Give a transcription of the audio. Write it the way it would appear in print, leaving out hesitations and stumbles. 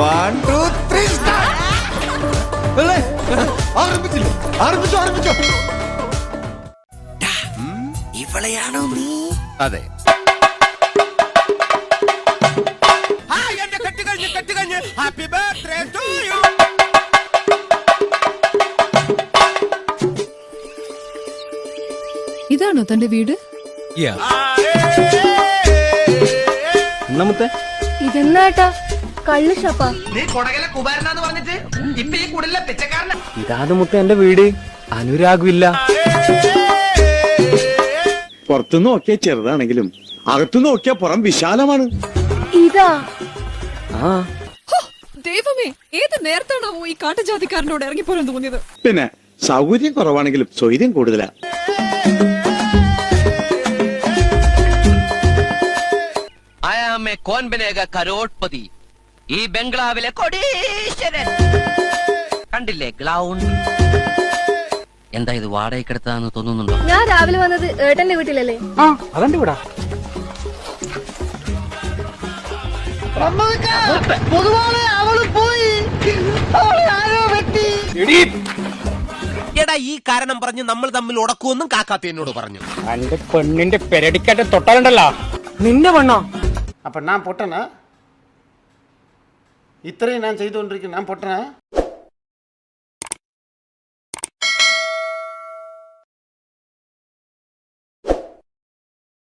1 2 3 start. ആരംഭിച്ചോ. ഇവളെയാണോ നീ? അതെ. Happy birthday to you. ഇതാണോ തന്റെ വീട്? ഇതെന്നാട്ടാ കള്ള് ഷാപ്പാ? നീ കൊടകല കുബാരനാന്ന് പറഞ്ഞിട്ട് ഇപ്പൊ ഈ കുടലിലെ പിച്ചക്കാരനാ. ഇതാണ് മുത്ത എന്റെ വീട്. അനുരാഗമില്ല. പുറത്തു നോക്കിയാ ചെറുതാണെങ്കിലും അകത്തു നോക്കിയാ പുറം വിശാലമാണ്. ഇതാ ദൈവമേ, ഏത് നേരത്താണാവോ ഈ കാട്ടുജാതിക്കാരനോട് ഇറങ്ങിപ്പോരാൻ തോന്നിയത്? പിന്നെ സൗകര്യം കുറവാണെങ്കിലും സ്വൈര്യം കൂടുതലാ. കോൻ ബനേഗ കരോട്ട്പതി, ഈ ബംഗ്ലാവിലെ കൊടീശ്വരൻ. കണ്ടില്ലേ ഗ്രൗണ്ട്? എന്താ ഇത് വാടകയ്ക്കെടുത്താന്ന് തോന്നുന്നുണ്ടോ? ഞാൻ രാവിലെ വന്നത് ഏട്ടന്റെ വീട്ടിലല്ലേ? അതെന്റെ വീടാ. എടാ ഈ കാരണം പറഞ്ഞ് നമ്മൾ തമ്മിൽ ഉടക്കുമെന്നും കാക്കാത്തി എന്നോട് പറഞ്ഞു. എന്റെ പെണ്ണിന്റെ പെരടിക്കാറ്റ് തൊട്ടാലുണ്ടല്ലോ നിന്റെ പെണ്ണോ? அப்போ நான் பொட்டனா? இத்தனையும் நான் செய்து கொண்டிருக்கேன், நான் பொட்டனா?